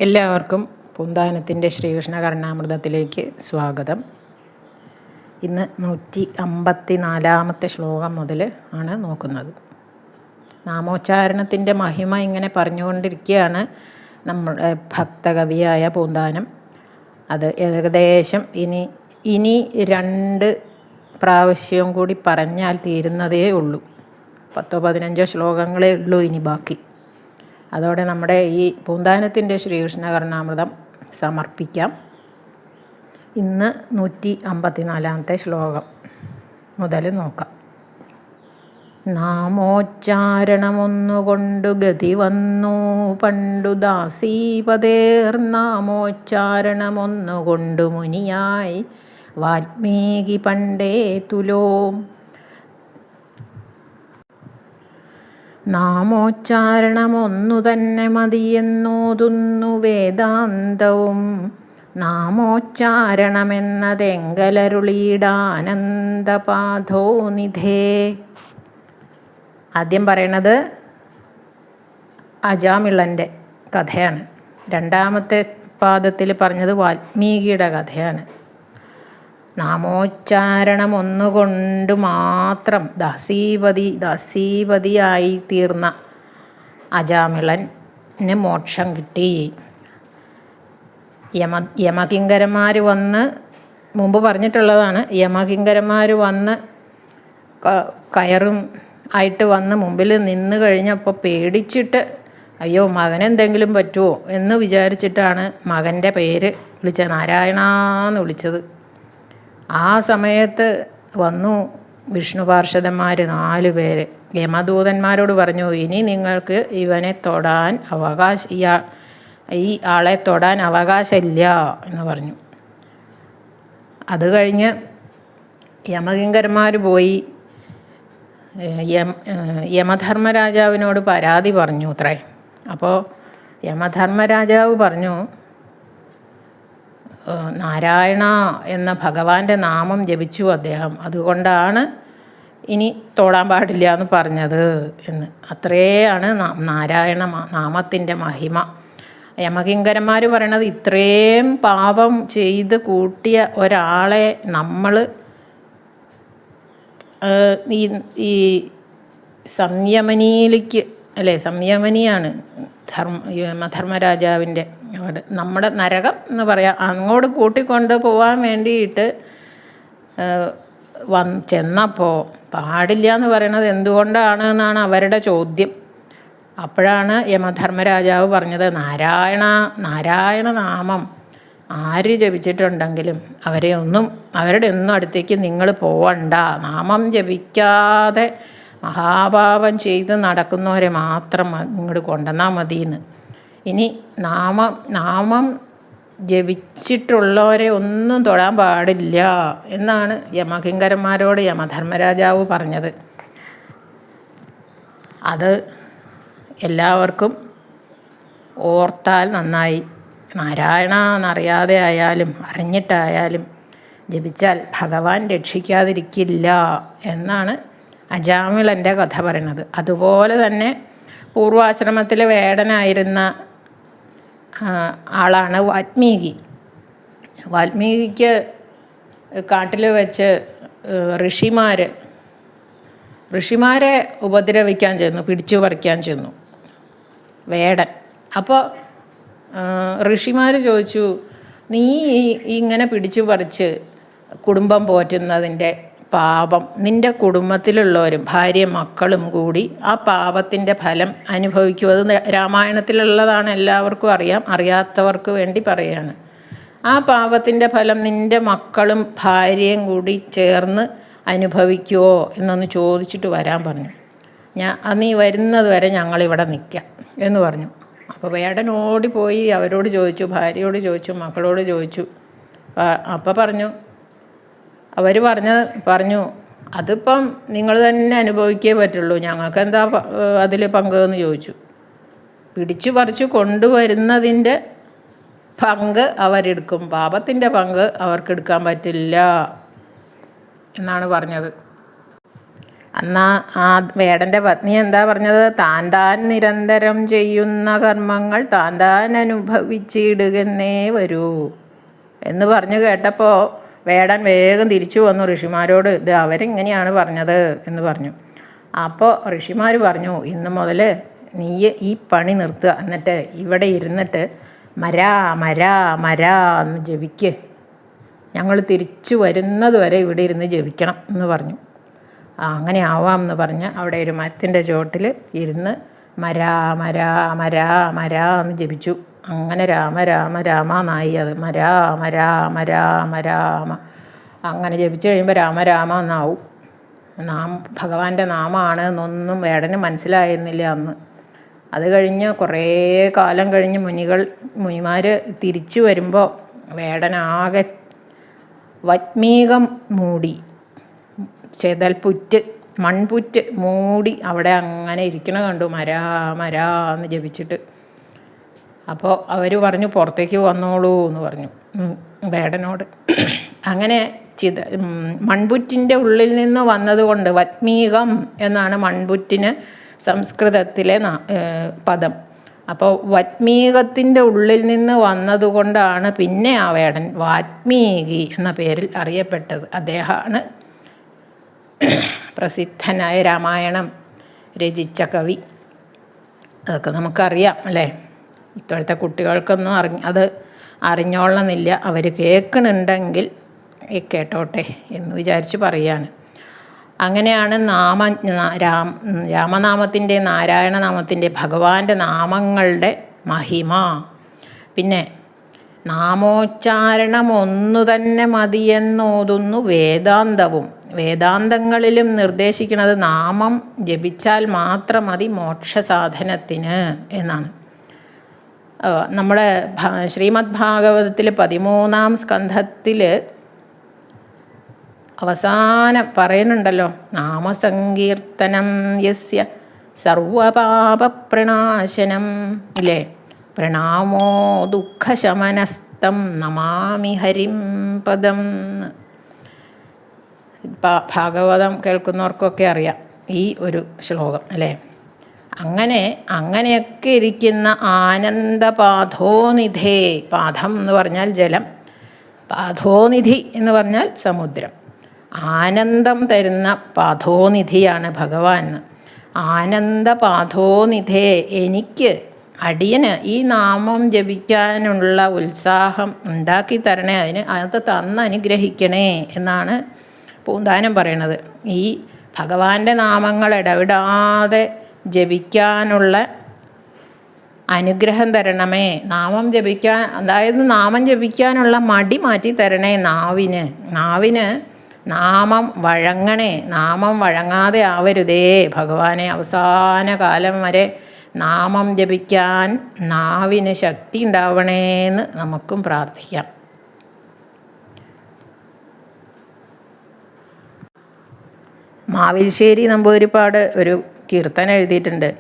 എല്ലാവർക്കും പൂന്താനത്തിൻ്റെ ശ്രീകൃഷ്ണ കരുണാമൃതത്തിലേക്ക് സ്വാഗതം. ഇന്ന് 154 ശ്ലോകം മുതൽ ആണ് നോക്കുന്നത്. നാമോച്ചാരണത്തിൻ്റെ മഹിമ ഇങ്ങനെ പറഞ്ഞുകൊണ്ടിരിക്കുകയാണ് നമ്മുടെ ഭക്തകവിയായ പൂന്താനം. അത് ഏകദേശം ഇനി 2 പ്രാവശ്യവും കൂടി പറഞ്ഞാൽ തീരുന്നതേ ഉള്ളൂ. 10-15 ശ്ലോകങ്ങളേ ഉള്ളൂ ഇനി ബാക്കി. അതോടെ നമ്മുടെ ഈ പൂന്താനത്തിൻ്റെ ശ്രീകൃഷ്ണ കരുണാമൃതം സമർപ്പിക്കാം. ഇന്ന് 154 ശ്ലോകം മുതൽ നോക്കാം. നാമോച്ചാരണമൊന്നുകൊണ്ടു ഗതി വന്നു പണ്ടു ദാസീപതേർ, നാമോച്ചാരണമൊന്നുകൊണ്ടു മുനിയായി വാൽമീകി പണ്ടേ തുലോം. നാമോച്ചാരണമൊന്നു തന്നെ മതിയെന്നോതുന്നു വേദാന്തവും, നാമോച്ചാരണമെന്നതെങ്കലരുളീടാനന്ദപാധോനിധേ. ആദ്യം പറയണത് അജാമിളൻ്റെ കഥയാണ്. 2-ാമത്തെ പാദത്തിൽ പറഞ്ഞത് വാൽമീകിയുടെ കഥയാണ്. നാമോച്ചാരണം ഒന്നുകൊണ്ട് മാത്രം ദാസീപതിയായി തീർന്ന അജാമിളന് മോക്ഷം കിട്ടി. യമകിങ്കരന്മാർ വന്ന്, മുമ്പ് പറഞ്ഞിട്ടുള്ളതാണ്, യമകിങ്കരന്മാർ വന്ന് കയറും ആയിട്ട് വന്ന് മുമ്പിൽ നിന്ന് കഴിഞ്ഞപ്പോൾ പേടിച്ചിട്ട് അയ്യോ മകനെന്തെങ്കിലും പറ്റുമോ എന്ന് വിചാരിച്ചിട്ടാണ് മകൻ്റെ പേര് വിളിച്ചത്, നാരായണാന്ന് വിളിച്ചത്. ആ സമയത്ത് വന്നു വിഷ്ണു പാർഷദന്മാർ 4 പേര് യമദൂതന്മാരോട് പറഞ്ഞു, ഇനി നിങ്ങൾക്ക് ഇവനെ തൊടാൻ ഈ ആളെ തൊടാൻ അവകാശമില്ല എന്ന് പറഞ്ഞു. അത് കഴിഞ്ഞ് യമകിങ്കരന്മാർ പോയി യമധർമ്മരാജാവിനോട് പരാതി പറഞ്ഞു അത്രേ. അപ്പോൾ യമധർമ്മരാജാവ് പറഞ്ഞു, നാരായണ എന്ന ഭഗവാന്റെ നാമം ജപിച്ചു അദ്ദേഹം, അതുകൊണ്ടാണ് ഇനി തൊടാൻ പാടില്ല എന്ന് പറഞ്ഞത് എന്ന്. അത്രയാണ് നാരായണ നാമത്തിൻ്റെ മഹിമ. യമകിങ്കരന്മാർ പറയണത്, ഇത്രയും പാപം ചെയ്ത് കൂട്ടിയ ഒരാളെ നമ്മൾ ഈ സംയമനിയിലേക്ക് സംയമനിയാണ് ധർമ്മരാജാവിൻ്റെ അവിടെ, നമ്മുടെ നരകം എന്ന് പറയാം, അങ്ങോട്ട് കൂട്ടിക്കൊണ്ട് പോകാൻ വേണ്ടിയിട്ട് ചെന്നപ്പോൾ പാടില്ല എന്ന് പറയണത് എന്തുകൊണ്ടാണ് എന്നാണ് അവരുടെ ചോദ്യം. അപ്പോഴാണ് യമധർമ്മരാജാവ് പറഞ്ഞത്, നാരായണ നാമം ആര് ജപിച്ചിട്ടുണ്ടെങ്കിലും അവരുടെ ഒന്നും അടുത്തേക്ക് നിങ്ങൾ പോവണ്ട, നാമം ജപിക്കാതെ മഹാപാപം ചെയ്ത് നടക്കുന്നവരെ മാത്രം ഇങ്ങോട്ട് കൊണ്ടുവന്നാൽ മതിയെന്ന്. ഇനി നാമം ജപിച്ചിട്ടുള്ളവരെ ഒന്നും തൊടാൻ പാടില്ല എന്നാണ് യമകിങ്കരന്മാരോട് യമധർമ്മരാജാവ് പറഞ്ഞത്. അത് എല്ലാവർക്കും ഓർത്താൽ നന്നായി. നാരായണ എന്നറിയാതെ ആയാലും അറിഞ്ഞിട്ടായാലും ജപിച്ചാൽ ഭഗവാൻ രക്ഷിക്കാതിരിക്കില്ല എന്നാണ് അജാമിളൻ്റെ കഥ പറയണത്. അതുപോലെ തന്നെ പൂർവാശ്രമത്തിൽ വേടനായിരുന്ന ആളാണ് വാൽമീകി. വാൽമീകിക്ക് കാട്ടിൽ വെച്ച് ഋഷിമാരെ ഉപദ്രവിക്കാൻ ചെന്നു, പിടിച്ചു പറിക്കാൻ ചെന്നു വേടൻ. അപ്പോൾ ഋഷിമാർ ചോദിച്ചു, നീ ഇങ്ങനെ പിടിച്ചു പറിച്ച് കുടുംബം പോറ്റുന്നതിൻ്റെ പാപം നിൻ്റെ കുടുംബത്തിലുള്ളവരും ഭാര്യയും മക്കളും കൂടി ആ പാപത്തിൻ്റെ ഫലം അനുഭവിക്കും. അത് രാമായണത്തിലുള്ളതാണ്, എല്ലാവർക്കും അറിയാം, അറിയാത്തവർക്ക് വേണ്ടി പറയുകയാണ്. ആ പാപത്തിൻ്റെ ഫലം നിൻ്റെ മക്കളും ഭാര്യയും കൂടി ചേർന്ന് അനുഭവിക്കുമോ എന്നൊന്ന് ചോദിച്ചിട്ട് വരാൻ പറഞ്ഞു. നീ വരുന്നത് വരെ ഞങ്ങളിവിടെ നിൽക്കാം എന്ന് പറഞ്ഞു. അപ്പോൾ വേടൻ ഓടിപ്പോയി അവരോട് ചോദിച്ചു, ഭാര്യയോട് ചോദിച്ചു, മക്കളോട് ചോദിച്ചു. അപ്പോൾ അവർ പറഞ്ഞു, അതിപ്പം നിങ്ങൾ തന്നെ അനുഭവിക്കേ പറ്റുള്ളൂ, ഞങ്ങൾക്ക് എന്താ അതിൽ പങ്ക് എന്ന് ചോദിച്ചു. പിടിച്ചു പറിച്ചു കൊണ്ടുവരുന്നതിൻ്റെ പങ്ക് അവരെടുക്കും, പാപത്തിൻ്റെ പങ്ക് അവർക്കെടുക്കാൻ പറ്റില്ല എന്നാണ് പറഞ്ഞത്. എന്നാ ആ വേടൻ്റെ പത്നി എന്താ പറഞ്ഞത്? താൻ താൻ നിരന്തരം ചെയ്യുന്ന കർമ്മങ്ങൾ താൻ താൻ അനുഭവിച്ചിടുകെന്നേ വരൂ എന്ന് പറഞ്ഞു കേട്ടപ്പോൾ വേടൻ വേഗം തിരിച്ചു വന്നു ഋഷിമാരോട്, ഇത് അവരിങ്ങനെയാണ് പറഞ്ഞത് എന്ന് പറഞ്ഞു. അപ്പോൾ ഋഷിമാർ പറഞ്ഞു, ഇന്ന് മുതൽ നീ ഈ പണി നിർത്തുക, എന്നിട്ട് ഇവിടെ ഇരുന്നിട്ട് മരാ മരാ മരാ എന്ന് ജപിക്ക്, ഞങ്ങൾ തിരിച്ചു വരുന്നത് വരെ ഇവിടെ ഇരുന്ന് ജപിക്കണം എന്ന് പറഞ്ഞു. അങ്ങനെ ആവാം എന്ന് പറഞ്ഞ് അവിടെ ഒരു മരത്തിൻ്റെ ചുവട്ടിൽ ഇരുന്ന് മരാ മരാ മരാ മരാ എന്ന് ജപിച്ചു. അങ്ങനെ രാമ രാമ രാമ എന്നായി അത്. മരാ മരാ മരാ മരാമ അങ്ങനെ ജപിച്ചു കഴിയുമ്പോൾ രാമ രാമ എന്നാവും. ഭഗവാന്റെ നാമമാണ് എന്നൊന്നും വേടന് മനസ്സിലായിരുന്നില്ല അന്ന്. അത് കഴിഞ്ഞ് കുറേ കാലം കഴിഞ്ഞ് മുനിമാർ തിരിച്ചു വരുമ്പോൾ വേടനാകെ വത്മീകം മൂടി, ചെതൽപുറ്റ് മൺപുറ്റ് മൂടി അവിടെ അങ്ങനെ ഇരിക്കണ കണ്ടു, മരാ മരാ എന്ന് ജപിച്ചിട്ട്. അപ്പോൾ അവർ പറഞ്ഞു, പുറത്തേക്ക് വന്നോളൂ എന്ന് പറഞ്ഞു വേടനോട്. അങ്ങനെ മൺപുറ്റിൻ്റെ ഉള്ളിൽ നിന്ന് വന്നതുകൊണ്ട് വത്മീകം എന്നാണ് മൺപുറ്റിന് സംസ്കൃതത്തിലെ പദം. അപ്പോൾ വത്മീകത്തിൻ്റെ ഉള്ളിൽ നിന്ന് വന്നതുകൊണ്ടാണ് പിന്നെ ആ വേടൻ വാത്മീകി എന്ന പേരിൽ അറിയപ്പെട്ടത്. അദ്ദേഹമാണ് പ്രസിദ്ധനായ രാമായണം രചിച്ച കവി. അതൊക്കെ നമുക്കറിയാം അല്ലേ? ഇപ്പോഴത്തെ കുട്ടികൾക്കൊന്നും അത് അറിഞ്ഞോളണമെന്നില്ല. അവർ കേൾക്കണുണ്ടെങ്കിൽ കേട്ടോട്ടെ എന്ന് വിചാരിച്ച് പറയാണ്. അങ്ങനെയാണ് രാമനാമത്തിൻ്റെ, നാരായണനാമത്തിൻ്റെ, ഭഗവാന്റെ നാമങ്ങളുടെ മഹിമ. പിന്നെ നാമോച്ചാരണം ഒന്നു തന്നെ മതിയെന്നോതുന്നു വേദാന്തവും. വേദാന്തങ്ങളിലും നിർദ്ദേശിക്കുന്നത് നാമം ജപിച്ചാൽ മാത്രം മതി മോക്ഷസാധനത്തിന് എന്നാണ്. നമ്മുടെ ശ്രീമദ് ഭാഗവതത്തിൽ 13-ാം സ്കന്ധത്തിൽ അവസാനം പറയുന്നുണ്ടല്ലോ, നാമസങ്കീർത്തനം യസ്യ സർവപാപപ്രണാശനം ഇല്ലേ, പ്രണാമോ ദുഃഖശമനസ്തം നമാമി ഹരിം പദം. ഭാഗവതം കേൾക്കുന്നവർക്കൊക്കെ അറിയാം ഈ ഒരു ശ്ലോകം അല്ലേ? അങ്ങനെയൊക്കെ ഇരിക്കുന്ന ആനന്ദപാധോനിധേ, പാദം എന്ന് പറഞ്ഞാൽ ജലം, പാധോനിധി എന്ന് പറഞ്ഞാൽ സമുദ്രം. ആനന്ദം തരുന്ന പാധോനിധിയാണ് ഭഗവാൻ. ആനന്ദപാധോനിധേ, എനിക്ക് അടിയന് ഈ നാമം ജപിക്കാനുള്ള ഉത്സാഹം ഉണ്ടാക്കി തരണേ, അത് തന്ന് അനുഗ്രഹിക്കണേ എന്നാണ് പൂന്താനം പറയണത്. ഈ ഭഗവാന്റെ നാമങ്ങൾ ഇടവിടാതെ ജപിക്കാനുള്ള അനുഗ്രഹം തരണമേ. നാമം ജപിക്കാൻ, അതായത് നാമം ജപിക്കാനുള്ള മടി മാറ്റി തരണേ നാവിന് നാമം വഴങ്ങണേ. നാമം വഴങ്ങാതെ ആവരുതേ ഭഗവാനെ. അവസാന കാലം വരെ നാമം ജപിക്കാൻ നാവിന് ശക്തി ഉണ്ടാവണേന്ന് നമുക്കും പ്രാർത്ഥിക്കാം. മാവിൽശ്ശേരി നമ്പൂതിരിപ്പാട് ഒരു കീർത്തനം എഴുതിയിട്ടുണ്ട്.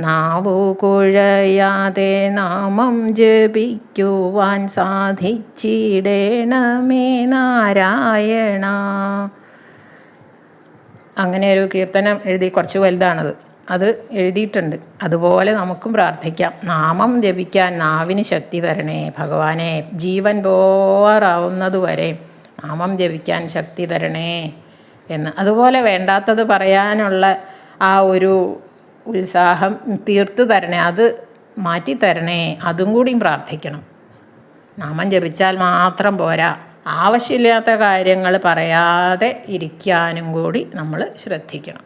നാവു കുഴയാതെ നാമം ജപിക്കുവാൻ സാധിച്ചിടേണമേ നാരായണ. അങ്ങനെ ഒരു കീർത്തനം എഴുതി, കുറച്ച് വലുതാണത്, അത് എഴുതിയിട്ടുണ്ട്. അതുപോലെ നമുക്കും പ്രാർത്ഥിക്കാം, നാമം ജപിക്കാൻ നാവിന് ശക്തി തരണേ ഭഗവാനെ. ജീവൻ പോവാറാവുന്നതുവരെ നാമം ജപിക്കാൻ ശക്തി തരണേ എന്ന്. അതുപോലെ വേണ്ടാത്തത് പറയാനുള്ള ആ ഒരു ഉത്സാഹം തീർത്തു തരണേ, അത് മാറ്റിത്തരണേ, അതും കൂടിയും പ്രാർത്ഥിക്കണം. നാമം ജപിച്ചാൽ മാത്രം പോരാ, ആവശ്യമില്ലാത്ത കാര്യങ്ങൾ പറയാതെ ഇരിക്കാനും കൂടി നമ്മൾ ശ്രദ്ധിക്കണം.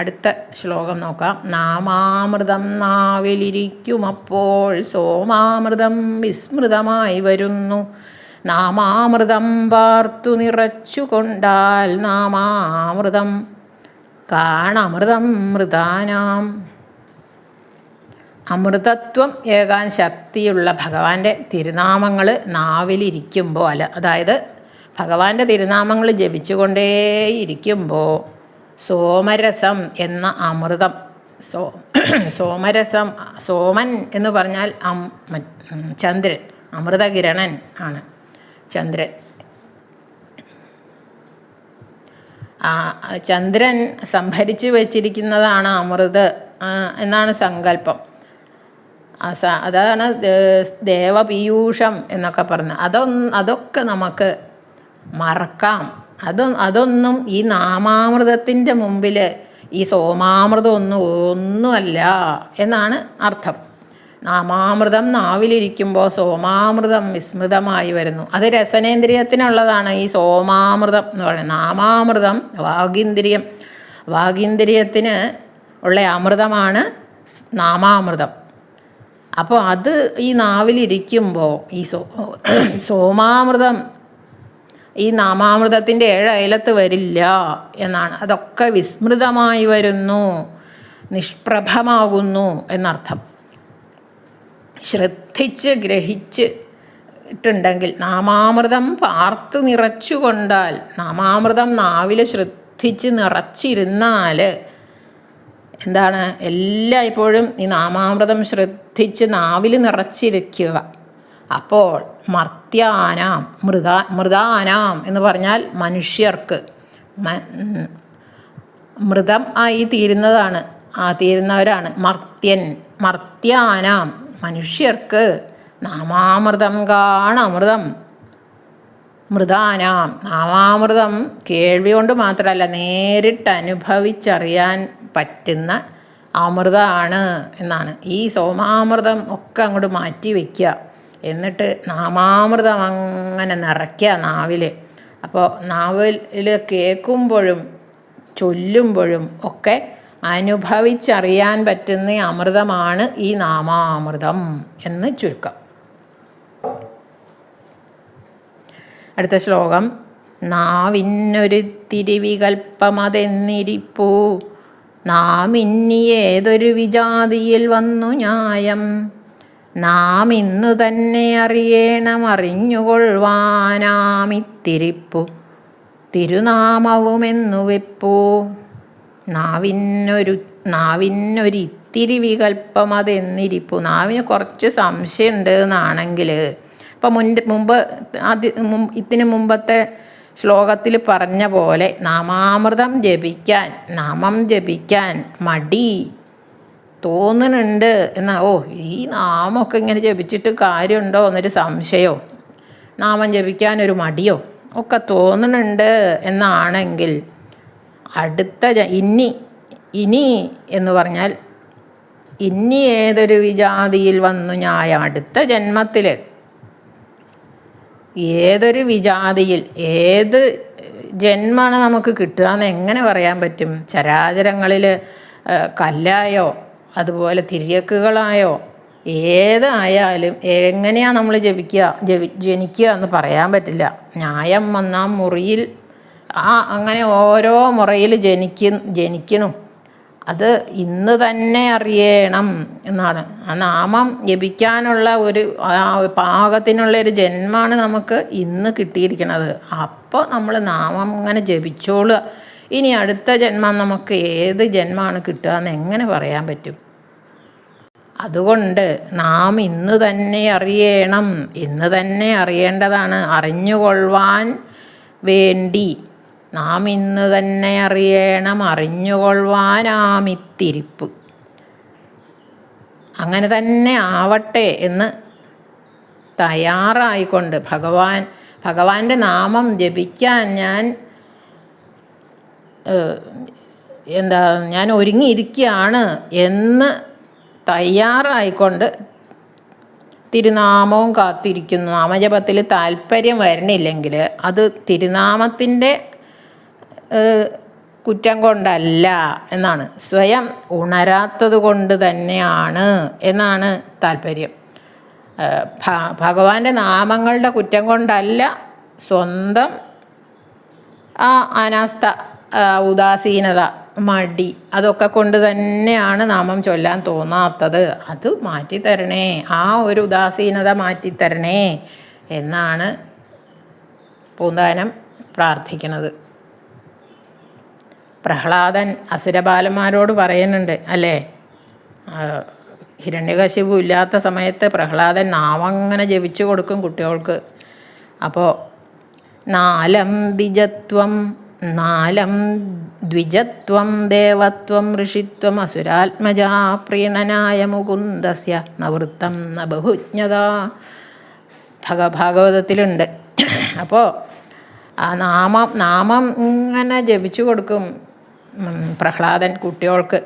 അടുത്ത ശ്ലോകം നോക്കാം. നാമാമൃതം നാവിലിരിക്കുമപ്പോൾ സോമാമൃതം വിസ്മൃതമായി വരുന്നു. നാമാമൃതം പാർത്തു നിറച്ചു കൊണ്ടാൽ നാമാമൃതം കാണമൃതം മൃതാനാം. അമൃതത്വം ഏകാൻ ശക്തിയുള്ള ഭഗവാന്റെ തിരുനാമങ്ങൾ നാവിലിരിക്കുമ്പോൾ, അതായത് ഭഗവാന്റെ തിരുനാമങ്ങൾ ജപിച്ചുകൊണ്ടേയിരിക്കുമ്പോൾ സോമരസം എന്ന അമൃതം, സോമരസം, സോമൻ എന്ന് പറഞ്ഞാൽ ചന്ദ്രൻ, അമൃതകിരണൻ ആണ് ചന്ദ്രൻ. ചന്ദ്രൻ സംഭരിച്ചു വച്ചിരിക്കുന്നതാണ് അമൃത് എന്നാണ് സങ്കല്പം. അതാണ് ദേവപീയൂഷം എന്നൊക്കെ പറഞ്ഞ് അതൊക്കെ നമുക്ക് മറക്കാം. അതൊന്നും ഈ നാമാമൃതത്തിൻ്റെ മുമ്പിൽ ഈ സോമാമൃതം ഒന്നുമല്ല എന്നാണ് അർത്ഥം. നാമാമൃതം നാവിലിരിക്കുമ്പോൾ സോമാമൃതം വിസ്മൃതമായി വരുന്നു. അത് രസനേന്ദ്രിയത്തിനുള്ളതാണ് ഈ സോമാമൃതം എന്ന് പറയുന്നത്. നാമാമൃതം വാഗീന്ദ്രിയത്തിന് ഉള്ള അമൃതമാണ് നാമാമൃതം. അപ്പോൾ അത് ഈ നാവിലിരിക്കുമ്പോൾ ഈ സോമാമൃതം ഈ നാമാമൃതത്തിൻ്റെ 7 അയലത്ത് വരില്ല എന്നാണ്. അതൊക്കെ വിസ്മൃതമായി വരുന്നു, നിഷ്പ്രഭമാകുന്നു എന്നർത്ഥം. ശ്രദ്ധിച്ച് ഗ്രഹിച്ചിട്ടുണ്ടെങ്കിൽ നാമാമൃതം പാർത്ത് നിറച്ചുകൊണ്ടാൽ, നാമാമൃതം നാവിൽ ശ്രദ്ധിച്ച് നിറച്ചിരുന്നാൽ എന്താണ്, എല്ലായ്പ്പോഴും ഈ നാമാമൃതം ശ്രദ്ധിച്ച് നാവിൽ നിറച്ചിരിക്കുക. അപ്പോൾ മർത്യാനാം മൃതാനാം എന്ന് പറഞ്ഞാൽ മനുഷ്യർക്ക് മൃതം ആയി തീരുന്നവരാണ് മർത്യാനാം മനുഷ്യർക്ക് നാമാമൃതം കാണമൃതം. മൃതാനാം നാമാമൃതം കേൾവി കൊണ്ട് മാത്രമല്ല നേരിട്ട് അനുഭവിച്ചറിയാൻ പറ്റുന്ന അമൃതമാണ് എന്നാണ്. ഈ സോമാമൃതം ഒക്കെ അങ്ങോട്ട് മാറ്റി വയ്ക്കുക, എന്നിട്ട് നാമാമൃതം അങ്ങനെ നിറയ്ക്കുക നാവിൽ. അപ്പോൾ നാവിൽ കേൾക്കുമ്പോഴും ചൊല്ലുമ്പോഴും ഒക്കെ അനുഭവിച്ചറിയാൻ പറ്റുന്ന അമൃതമാണ് ഈ നാമാമൃതം എന്ന് ചുരുക്കം. അടുത്ത ശ്ലോകം. നാവിന്നൊരുത്തിരി വികൽപ്പമതെന്നിരിപ്പൂ, നാം ഇനി ഏതൊരു വിജാതിയിൽ വന്നു ന്യായം, നാം ഇന്നു തന്നെ അറിയണം അറിഞ്ഞുകൊള്ളുവാനാമിത്തിരിപ്പു, തിരുനാമവുമെന്നു വെപ്പൂ. നാവിനൊരിത്തിരി വികൽപ്പം അതെന്നിരിപ്പു. നാവിന് കുറച്ച് സംശയമുണ്ട് എന്നാണെങ്കിൽ, ഇപ്പം ഇതിന് മുമ്പത്തെ ശ്ലോകത്തിൽ പറഞ്ഞ പോലെ നാമം ജപിക്കാൻ മടി തോന്നുന്നുണ്ട് എന്നാ. ഈ നാമമൊക്കെ ഇങ്ങനെ ജപിച്ചിട്ട് കാര്യമുണ്ടോ എന്നൊരു സംശയമോ നാമം ജപിക്കാനൊരു മടിയോ ഒക്കെ തോന്നുന്നുണ്ട് എന്നാണെങ്കിൽ, അടുത്ത ഇനി എന്ന് പറഞ്ഞാൽ ഇനി ഏതൊരു വിജാതിയിൽ വന്നു ന്യായം, അടുത്ത ജന്മത്തിൽ ഏതൊരു വിജാതിയിൽ ഏത് ജന്മമാണ് നമുക്ക് കിട്ടുക എന്ന് എങ്ങനെ പറയാൻ പറ്റും? ചരാചരങ്ങളിൽ കല്ലായോ അതുപോലെ തിര്യക്കുകളായോ ഏതായാലും എങ്ങനെയാണ് നമ്മൾ ജനിക്കുക എന്ന് പറയാൻ പറ്റില്ല. ന്യായം വന്നാൽ മുറിയിൽ അങ്ങനെ ഓരോ മുറയിൽ ജനിക്കണം. അത് ഇന്ന് തന്നെ അറിയണം എന്നാണ്. ആ നാമം ജപിക്കാനുള്ള ഒരു പാകത്തിനുള്ളൊരു ജന്മമാണ് നമുക്ക് ഇന്ന് കിട്ടിയിരിക്കുന്നത്. അപ്പോൾ നമ്മൾ നാമം ഇങ്ങനെ ജപിച്ചോളുക. ഇനി അടുത്ത ജന്മം നമുക്ക് ഏത് ജന്മമാണ് കിട്ടുക എന്ന് എങ്ങനെ പറയാൻ പറ്റും? അതുകൊണ്ട് നാം ഇന്ന് തന്നെ അറിയണം, ഇന്ന് തന്നെ അറിയേണ്ടതാണ്. അറിഞ്ഞുകൊള്ളുവാൻ വേണ്ടി നാം ഇന്ന് തന്നെ അറിയണം, അറിഞ്ഞുകൊള്ളുവാനാമിത്തിരിപ്പ്. അങ്ങനെ തന്നെ ആവട്ടെ എന്ന് തയ്യാറായിക്കൊണ്ട് ഭഗവാന്റെ നാമം ജപിക്കാൻ ഞാൻ ഒരുങ്ങിയിരിക്കുകയാണ് എന്ന് തയ്യാറായിക്കൊണ്ട് തിരുനാമവും കാത്തിരിക്കുന്നു. നാമജപത്തിൽ താല്പര്യം വരണില്ലെങ്കിൽ അത് തിരുനാമത്തിൻ്റെ കുറ്റം കൊണ്ടല്ല എന്നാണ്, സ്വയം ഉണരാത്തത് കൊണ്ട് തന്നെയാണ് എന്നാണ് താല്പര്യം. ഭഗവാന്റെ നാമങ്ങളുടെ കുറ്റം കൊണ്ടല്ല, സ്വന്തം അനാസ്ഥ, ഉദാസീനത, മടി അതൊക്കെ കൊണ്ട് തന്നെയാണ് നാമം ചൊല്ലാൻ തോന്നാത്തത്. അത് മാറ്റിത്തരണേ, ആ ഒരു ഉദാസീനത മാറ്റിത്തരണേ എന്നാണ് പൂന്താനം പ്രാർത്ഥിക്കുന്നത്. പ്രഹ്ലാദൻ അസുരബാലന്മാരോട് പറയുന്നുണ്ട് അല്ലേ, ഹിരണ്യകശിപു ഇല്ലാത്ത സമയത്ത് പ്രഹ്ലാദൻ നാമം അങ്ങനെ ജപിച്ചു കൊടുക്കും കുട്ടികൾക്ക്. അപ്പോൾ നാലംബിജത്വം നാലം ദ്വിജത്വം ദേവത്വം ഋഷിത്വം അസുരാത്മജാ പ്രീണനായ മുകുന്ദസ്യ നവൃത്തം ന ബഹുജ്ഞത ഭാഗവതത്തിലുണ്ട്. അപ്പോൾ ആ നാമം ഇങ്ങനെ ജപിച്ചു കൊടുക്കും പ്രഹ്ലാദൻ കുട്ടികൾക്ക്.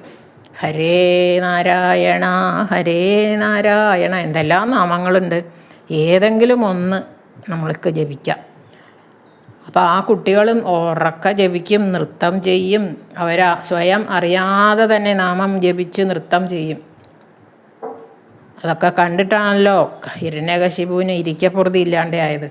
ഹരേ നാരായണ ഹരേ നാരായണ എന്തെല്ലാം നാമങ്ങളുണ്ട്, ഏതെങ്കിലും ഒന്ന് നമ്മൾക്ക് ജപിക്കാം. അപ്പോൾ ആ കുട്ടികളും ഉറക്കെ ജപിക്കും, നൃത്തം ചെയ്യും. സ്വയം അറിയാതെ തന്നെ നാമം ജപിച്ച് നൃത്തം ചെയ്യും. അതൊക്കെ കണ്ടിട്ടാണല്ലോ ഹിരണ്യകശിപുവിന് ഇരിക്കപ്പുറതി ഇല്ലാണ്ടായത്.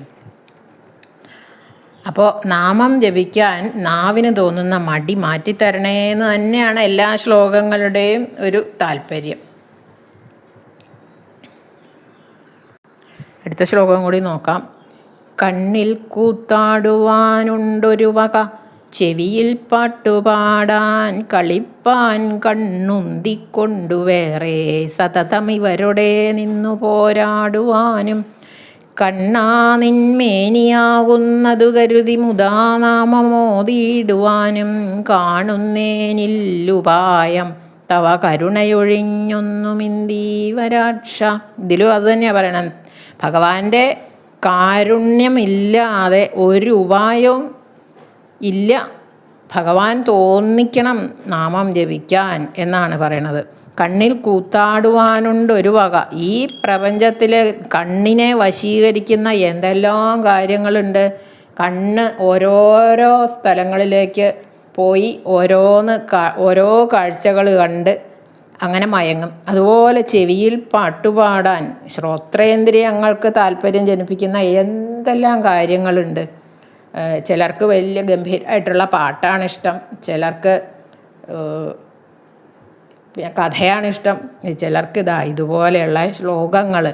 അപ്പോൾ നാമം ജപിക്കാൻ നാവിന് തോന്നുന്ന മടി മാറ്റിത്തരണേന്ന് തന്നെയാണ് എല്ലാ ശ്ലോകങ്ങളുടെയും ഒരു താല്പര്യം. അടുത്ത ശ്ലോകം കൂടി നോക്കാം. കണ്ണിൽ കൂത്താടുവാനുണ്ടൊരു വക, ചെവിയിൽ പാട്ടുപാടാൻ കളിപ്പാൻ കണ്ണുന്തിക്കൊണ്ടു വേറെ, സതതം ഇവരുടെ നിന്നു പോരാടുവാനും കണ്ണാ നിന്മേനിയാകുന്നതു കരുതി മുതാ നാമമോദിയിടുവാനും കാണുന്നേനില്ലുപായം തവ കരുണയൊഴിഞ്ഞൊന്നുമിന്ദീവരാക്ഷ. ഇതിലും അത് തന്നെയാണ് പറയണം. ഭഗവാന്റെ കാരുണ്യമില്ലാതെ ഒരു ഉപായവും ഇല്ല. ഭഗവാൻ തോന്നിക്കണം നാമം ജപിക്കാൻ എന്നാണ് പറയണത്. കണ്ണിൽ കൂത്താടുവാനുണ്ട് ഒരു വക. ഈ പ്രപഞ്ചത്തിലെ കണ്ണിനെ വശീകരിക്കുന്ന എന്തെല്ലാം കാര്യങ്ങളുണ്ട്. കണ്ണ് ഓരോരോ സ്ഥലങ്ങളിലേക്ക് പോയി ഓരോ കാഴ്ചകൾ കണ്ട് അങ്ങനെ മയങ്ങും. അതുപോലെ ചെവിയിൽ പാട്ടുപാടാൻ ശ്രോത്രേന്ദ്രിയങ്ങൾക്ക് താല്പര്യം ജനിപ്പിക്കുന്ന എന്തെല്ലാം കാര്യങ്ങളുണ്ട്. ചിലർക്ക് വലിയ ഗംഭീരമായിട്ടുള്ള പാട്ടാണിഷ്ടം, ചിലർക്ക് കഥയാണിഷ്ടം, ചിലർക്ക് ഇതുപോലെയുള്ള ശ്ലോകങ്ങൾ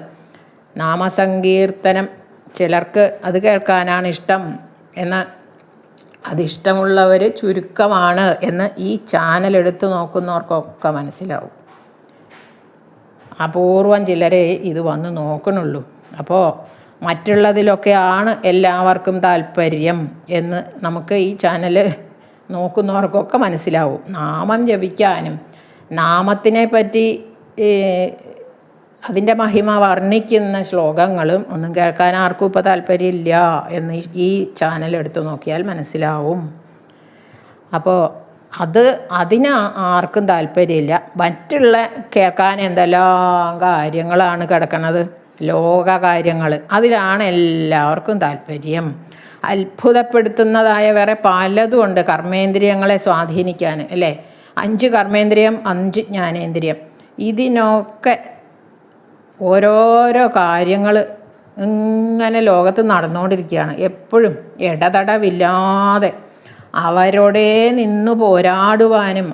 നാമസങ്കീർത്തനം ചിലർക്ക് അത് കേൾക്കാനാണ് ഇഷ്ടം. എന്നാൽ അതിഷ്ടമുള്ളവർ ചുരുക്കമാണ് എന്ന് ഈ ചാനൽ എടുത്ത് നോക്കുന്നവർക്കൊക്കെ മനസ്സിലാവും. അപൂർവം ചിലരെ ഇത് വന്ന് നോക്കണുള്ളൂ. അപ്പോൾ മറ്റുള്ളതിലൊക്കെയാണ് എല്ലാവർക്കും താല്പര്യം എന്ന് നമുക്ക് ഈ ചാനൽ നോക്കുന്നവർക്കൊക്കെ മനസ്സിലാവും. നാമം ജപിക്കാനും നാമത്തിനെ പറ്റി അതിൻ്റെ മഹിമ വർണ്ണിക്കുന്ന ശ്ലോകങ്ങളും ഒന്നും കേൾക്കാൻ ആർക്കും ഇപ്പോൾ താല്പര്യമില്ല എന്ന് ഈ ചാനൽ എടുത്ത് നോക്കിയാൽ മനസ്സിലാവും. അപ്പോൾ അതിന് ആർക്കും താല്പര്യമില്ല. മറ്റുള്ള കേൾക്കാൻ എന്തെല്ലാം കാര്യങ്ങളാണ് കിടക്കണത്, ലോക കാര്യങ്ങൾ, അതിലാണ് എല്ലാവർക്കും താല്പര്യം. അത്ഭുതപ്പെടുത്തുന്നതായ വേറെ പലതും ഉണ്ട് കർമ്മേന്ദ്രിയങ്ങളെ സ്വാധീനിക്കാൻ, അല്ലേ? 5 കർമ്മേന്ദ്രിയം, 5 ജ്ഞാനേന്ദ്രിയം. ഇതിനൊക്കെ ഓരോരോ കാര്യങ്ങൾ ഇങ്ങനെ ലോകത്ത് നടന്നുകൊണ്ടിരിക്കുകയാണ്. എപ്പോഴും ഇടതടവില്ലാതെ അവരോടേ നിന്നു പോരാടുവാനും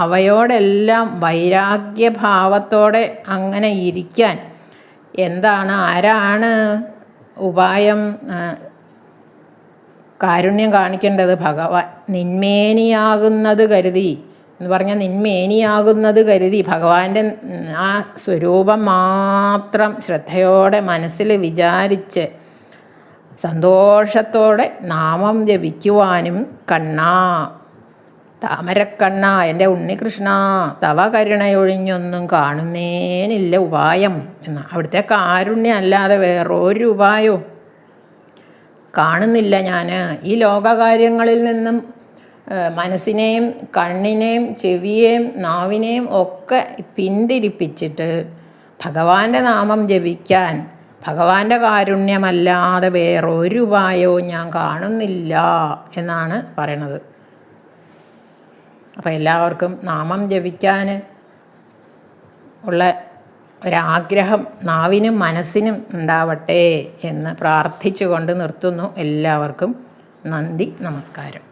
അവയോടെല്ലാം വൈരാഗ്യഭാവത്തോടെ അങ്ങനെ ഇരിക്കാൻ ആരാണ് ഉപായം കാരുണ്യം കാണിക്കേണ്ടത്? ഭഗവാൻ. നിന്മേനിയാകുന്നത് കരുതി എന്ന് പറഞ്ഞാൽ നിന്മേനിയാകുന്നത് കരുതി ഭഗവാന്റെ ആ സ്വരൂപം മാത്രം ശ്രദ്ധയോടെ മനസ്സിൽ വിചാരിച്ച് സന്തോഷത്തോടെ നാമം ജപിക്കുവാനും കണ്ണാ, താമരക്കണ്ണ, എൻ്റെ ഉണ്ണികൃഷ്ണ, തവ കരുണയൊഴിഞ്ഞൊന്നും കാണുന്നേനില്ല ഉപായം എന്ന. അവിടുത്തെ കാരുണ്യം അല്ലാതെ വേറൊരു ഉപായവും കാണുന്നില്ല ഞാൻ. ഈ ലോകകാര്യങ്ങളിൽ നിന്നും മനസ്സിനെയും കണ്ണിനെയും ചെവിയെയും നാവിനെയും ഒക്കെ പിന്തിരിപ്പിച്ചിട്ട് ഭഗവാന്റെ നാമം ജപിക്കാൻ ഭഗവാന്റെ കാരുണ്യമല്ലാതെ വേറൊരു ഉപായവും ഞാൻ കാണുന്നില്ല എന്നാണ് പറയണത്. അപ്പോൾ എല്ലാവർക്കും നാമം ജപിക്കാൻ ഉള്ള ഒരാഗ്രഹം നാവിനും മനസ്സിനും ഉണ്ടാവട്ടെ എന്ന് പ്രാർത്ഥിച്ചുകൊണ്ട് നിർത്തുന്നു. എല്ലാവർക്കും നന്ദി, നമസ്കാരം.